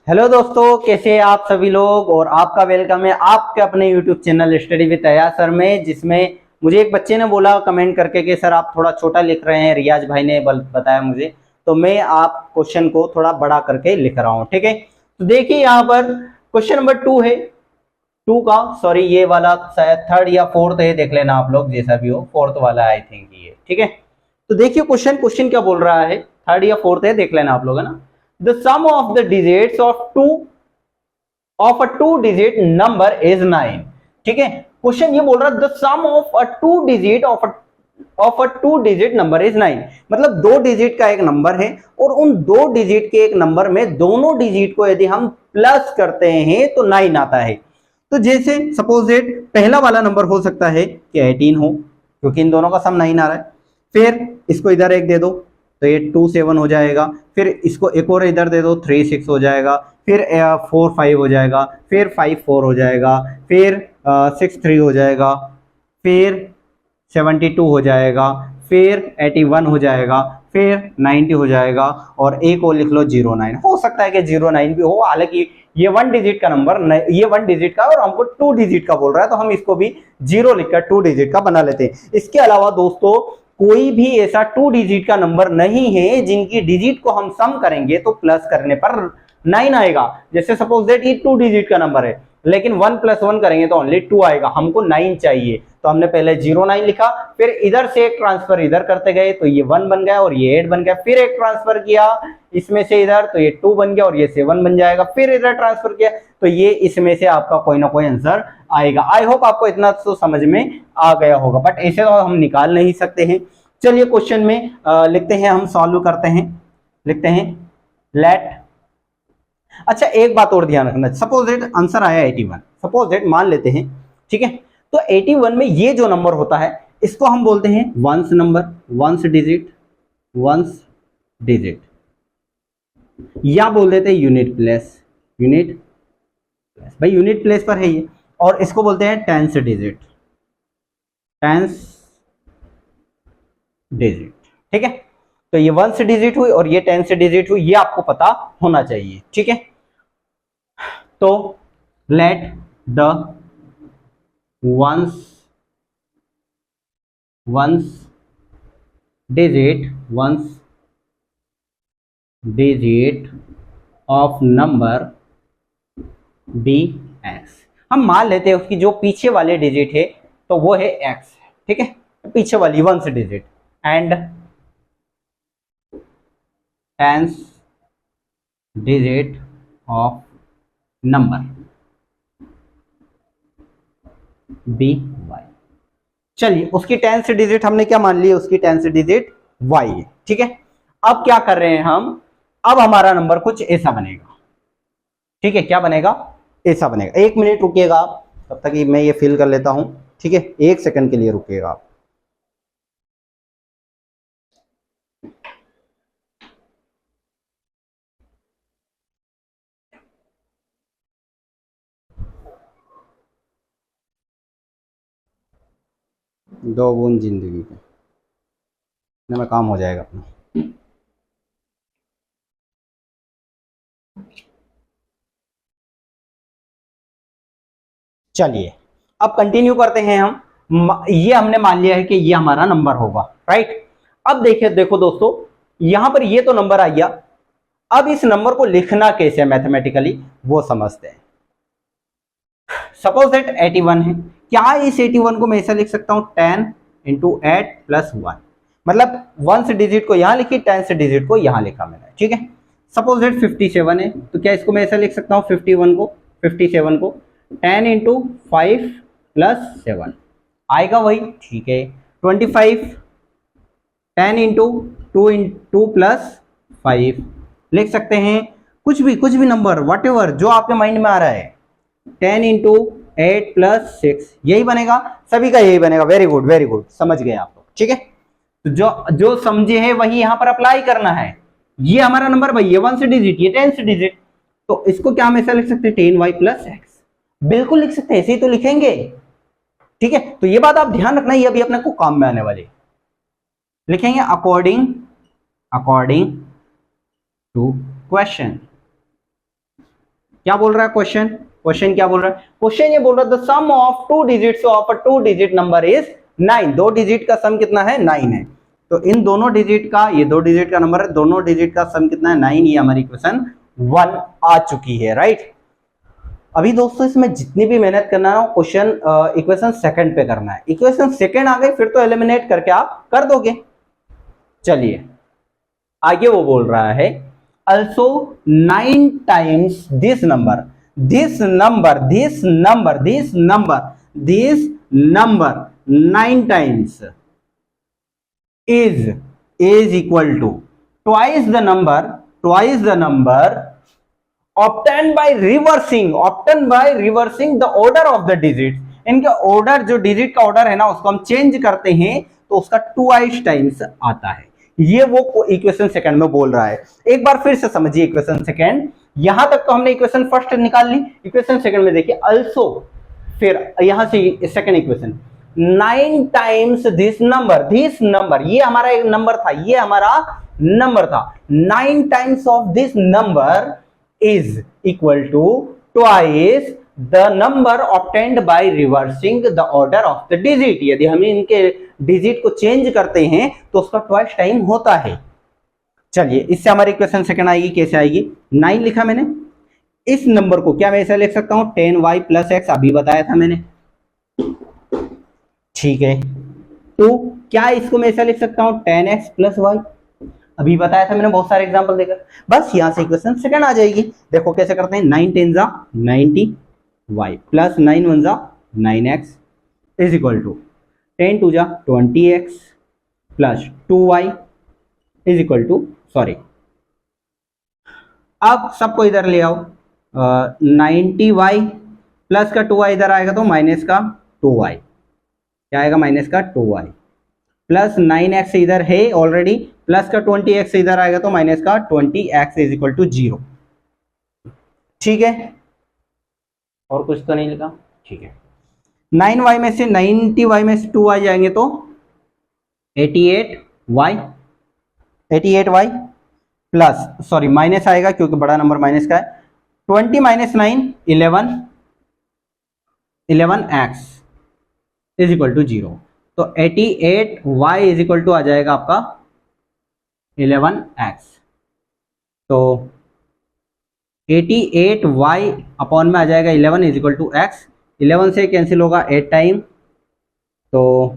Hello दोस्तों, कैसे हैं आप सभी लोग। और आपका वेलकम है आपके अपने YouTube channel study with Ayya sir में, जिसमें मुझे एक बच्चे ने बोला कमेंट करके कि सर आप थोड़ा छोटा लिख रहे हैं। रियाज भाई ने बताया मुझे, तो मैं आप क्वेश्चन को थोड़ा बड़ा करके लिख रहा हूँ। ठीक है, तो देखिए यहाँ पर क्वेश्चन नंबर 2 है। टू का सॉरी, ये वाला शायद थर्ड या फोर्थ है, देख लेना आप लोग, जैसा भी हो। फोर्थ वाला आई थिंक ये। ठीक है, तो देखिए क्वेश्चन क्या बोल रहा है। थर्ड या फोर्थ है, देख लेना आप लोग, है ना। The sum of the digits of a two digit number is 9। ठीक है, क्वेश्चन ये बोल रहा है the sum of a two digit of a two digit number is 9। मतलब दो डिजिट का एक नंबर है और उन दो डिजिट के एक नंबर में दोनों डिजिट को यदि हम प्लस करते हैं तो 9 आता है। तो जैसे सपोज दैट पहला वाला नंबर हो सकता है कि 18 हो, क्योंकि इन दोनों का सम 9 आ रहा है। फिर इसको इधर एक दे दो तो ये 2 7 हो जाएगा। फिर इसको एक और इधर दे दो 3 6 हो जाएगा। फिर 4 5 हो जाएगा। फिर 5 4 हो जाएगा। फिर 6 3 हो जाएगा। फिर 72 हो जाएगा। फिर 81 हो जाएगा। फिर 90 हो जाएगा। और एक और लिख लो 09। हो सकता है कि 09 भी हो, हालांकि ये 1 डिजिट का नंबर, ये 1 डिजिट का और हमको 2 डिजिट का बोल रहा है, तो हम इसको भी 0 लिखकर 2 डिजिट का बना लेते हैं। इसके अलावा दोस्तों कोई भी ऐसा 2 डिजिट का नंबर नहीं है जिनकी डिजिट को हम सम करेंगे तो प्लस करने पर 9 आएगा। जैसे सपोज दैट ये 2 डिजिट का नंबर है, लेकिन 1 + 1 करेंगे तो ओनली 2 आएगा। हमको 9 चाहिए, तो हमने पहले 09 लिखा, फिर इधर से एक ट्रांसफर इधर करते गए तो ये 1 बन गया और ये 8 बन गया। फिर एक ट्रांसफर किया इसमें से इधर तो ये 2 बन गया और ये 7 बन जाएगा। फिर इधर ट्रांसफर किया तो ये इसमें से आपका कोई ना कोई आंसर आएगा। आई होप आपको इतना तो समझ में आ गया होगा, बट ऐसे तो हम निकाल नहीं सकते हैं। चलिए क्वेश्चन में लिखते हैं, हम सॉल्व करते हैं। लिखते हैं लेट। अच्छा, एक बात और ध्यान रखना, सपोज दैट आंसर आया 81, सपोज दैट मान लेते हैं। ठीक है, तो 81 में ये जो नंबर होता है इसको हम बोलते हैं ones number, ones digit, ones digit, या बोल देते हैं यूनिट प्लेस। यूनिट प्लेस, भाई यूनिट प्लेस पर है ये। और इसको बोलते हैं टेंस डिजिट, टेंस डिजिट। ठीक है, तो ये वंस डिजिट हुई और ये टेंस डिजिट हुई, ये आपको पता होना चाहिए। ठीक है, तो let the ones digit of number be x. हम मान लेते हैं उसकी जो पीछे वाले डिजिट है तो वो है एक्स। ठीक है, पीछे वाली ones digit and tens digit of number be y. चलिए, उसकी टेंस डिजिट हमने क्या मान लिया, उसकी टेंस डिजिट वाई है। ठीक है, अब क्या कर रहे हैं हम, अब हमारा नंबर कुछ ऐसा बनेगा। ठीक है, क्या बनेगा, ऐसा बनेगा। 1 मिनट रुकिएगा आप, तब तक मैं ये फिल कर लेता हूं। ठीक है, 1 सेकंड के लिए रुकिएगा आप। दो बूंद जिंदगी के में काम हो जाएगा अपना। चलिए, अब कंटिन्यू करते हैं हम। ये हमने मान लिया है कि ये हमारा नंबर होगा, राइट। अब देखिए, देखो दोस्तों, यहां पर ये तो नंबर आ गया। अब इस नंबर को लिखना कैसे मैथमेटिकली वो समझते हैं। सपोज दैट 81 है, क्या इस 81 को मैं ऐसा लिख सकता हूं 10 × 8 + 1। मतलब वंस डिजिट को यहां लिखी, टेंस डिजिट को यहां लिखा मैंने। ठीक है, सपोज दैट 57 है, तो क्या इसको मैं ऐसा लिख सकता हूं 57 को 10 × 5 + 7 आएगा वही। ठीक है, 25 10 × 2 + 5 लिख सकते हैं। कुछ भी नंबर, वट एवर जो आपके माइंड में आ रहा है। 10 × 8 + 6 यही बनेगा, सभी का यही बनेगा। वेरी गुड, वेरी गुड, समझ गए आप लोग। ठीक है, तो जो जो समझे हैं वही यहां पर अप्लाई करना है। ये हमारा नंबर भाई, ये वंस डिजिट, ये टेंस डिजिट, तो इसको क्या हम ऐसा लिख सकते हैं 10y + x। बिल्कुल लिख सकते हैं, ऐसे ही तो लिखेंगे। ठीक है, तो ये बात आप ध्यान रखना, ये अभी अपने को काम में आने वाली। लिखेंगे अकॉर्डिंग टू क्वेश्चन। क्या बोल रहा है क्वेश्चन? क्वेश्चन क्या बोल रहा है? क्वेश्चन ये बोल रहा है the sum of two digits of a two digit number is 9। दो डिजिट का सम कितना है? 9 है। तो इन दोनों डिजिट का, ये दो डिजिट का नंबर है, दोनों डिजिट का सम कितना है? 9। ये हमारी इक्वेशन 1 आ चुकी है, राइट। अभी दोस्तों इसमें जितनी भी मेहनत करना है क्वेश्चन इक्वेशन सेकंड पे करना है। इक्वेशन सेकंड आ गई फिर तो एलिमिनेट करके आप कर दोगे। चलिए आगे वो बोल रहा है also 9 times this number, this number 9 times is equal to twice the number obtained by reversing the order of the digits। इनके ऑर्डर, जो डिजिट का ऑर्डर है ना, उसको हम चेंज करते हैं तो उसका ट्वाइस टाइम्स आता है। ये वो इक्वेशन सेकंड में बोल रहा है। एक बार फिर से समझिए इक्वेशन सेकंड। यहां तक तो हमने इक्वेशन फर्स्ट निकाल ली। इक्वेशन सेकंड में देखिए अल्सो, फिर यहां से second equation 9 times this number, ये हमारा एक नंबर था, ये हमारा नंबर था। 9 times of this number is equal to twice the number obtained by reversing the order of the digit. यदि हम इनके डिजिट को चेंज करते हैं तो उसका ट्वाइस टाइम होता है। चलिए इससे हमारी इक्वेशन सेकंड आएगी। कैसे आएगी? 9 लिखा मैंने, इस नंबर को क्या मैं ऐसा लिख सकता हूं 10y प्लस एक्स, अभी बताया था मैंने, ठीक है। तो क्या इसको मैं ऐसा लिख सकता हूं 10x प्लस वाई, अभी बताया था मैंने बहुत सारे एग्जांपल देकर। बस यहां से इक्वेशन सेकंड आ जाएगी। देखो कैसे करते हैं, 9 10 जा 90 y प्लस 9 1 जा 9x इज इक्वल टू 10 2 जा 20x plus 2y is equal to, sorry अब सबको इधर ले आओ, 90y प्लस का 2y इधर आएगा तो माइनस का 2y, क्या आएगा? माइनस का 2y प्लस 9x इधर है ऑलरेडी, प्लस का 20x इधर आएगा तो माइनस का 20x इज इक्वल टू 0। ठीक है, और कुछ तो नहीं लिखा, ठीक है। 9y में से 90y में से 2y जाएंगे तो 88y प्लस, सॉरी माइनस आएगा क्योंकि बड़ा नंबर माइनस का है, 20 minus 9 11x is equal to 0। तो 88y इज इक्वल टू आ जाएगा आपका 11x। तो 88y अपॉन में आ जाएगा 11 इज इक्वल टू x। 11 से कैंसिल होगा 8 टाइम, तो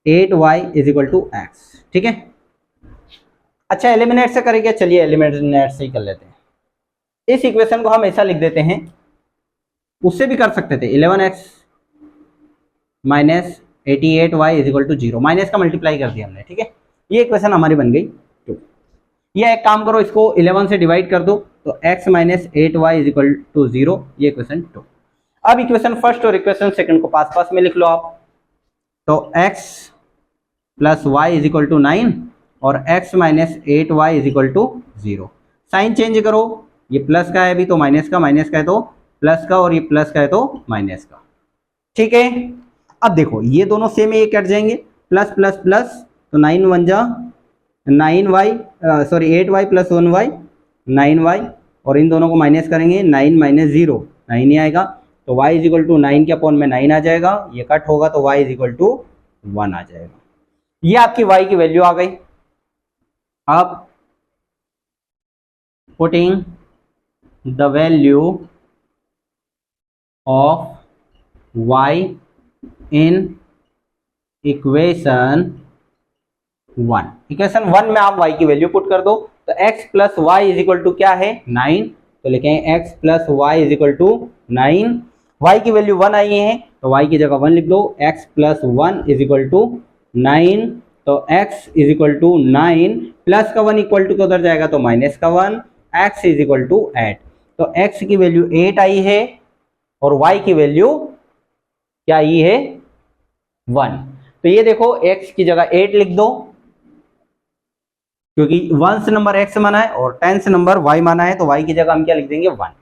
8y is equal to x। ठीक है, अच्छा एलिमिनेट से करेंगे, चलिए एलिमिनेट से ही कर लेते हैं। इस इक्वेशन को हम ऐसा लिख देते हैं, उससे भी कर सकते थे 11x minus 88y is equal to 0, minus का मल्टीप्लाई कर दिया हमने। ठीक है, ये इक्वेशन हमारी बन गई 2। ये एक काम करो, इसको 11 से डिवाइड कर दो तो x minus 8y is equal to 0, ये इक्वेशन 2। अब इक्वेशन फर्स्ट और इक्वेशन सेकंड को पास पास में लिख लो आप। तो x plus y is equal to 9 और x minus 8y is equal to 0। Sign change करो, ये प्लस का है अभी तो माइनस का, माइनस का है तो प्लस का, और ये प्लस का है तो माइनस का। ठीक है, अब देखो ये दोनों सेम है, ये कट जाएंगे, प्लस प्लस प्लस, तो 9 1 जा 9y, sorry 8y plus 1y 9y, और इन दोनों को माइनस करेंगे, 9 माइनस 0 9 ही आएगा, तो y इज इक्वल टू 9 के अपॉन में 9 आ जाएगा, ये कट होगा तो y इज इक्वल टू 1 आ जाएगा। ये आपकी y की वैल्यू आ गई। अब putting the value of y in equation 1, equation 1 में आप y की वैल्यू पुट कर दो, तो x plus y is equal to क्या है 9, तो लिखेंगे x plus y is equal to 9। y की वैल्यू 1 आई है तो y की जगह 1 लिख दो, x plus 1 is equal to 9, तो x is equal to 9, plus का 1 इक्वल टू उधर जाएगा तो माइनस का 1, x इज इक्वल टू 8, तो x की वैल्यू 8 आई है और y की वैल्यू क्या आई है 1। तो ये देखो x की जगह 8 लिख दो, क्योंकि 1 से नंबर x माना है और 10 से नंबर y माना है, तो y की जगह हम क्या लिख देंगे 1।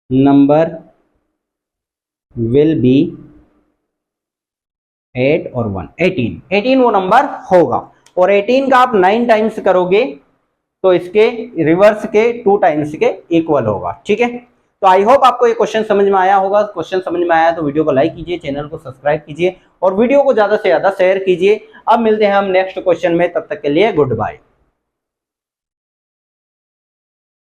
नंबर विल बी 8 और 1 18 वो नंबर होगा, और 18 का आप 9 टाइम्स करोगे तो इसके रिवर्स के 2 टाइम्स के इक्वल होगा। ठीक है, तो आई होप आपको ये क्वेश्चन समझ में आया होगा। क्वेश्चन समझ में आया तो वीडियो को लाइक कीजिए, चैनल को सब्सक्राइब कीजिए और वीडियो को ज्यादा से ज्यादा शेयर कीजिए। अब मिलते हैं हम नेक्स्ट क्वेश्चन में, तब तक के लिए गुड बाय।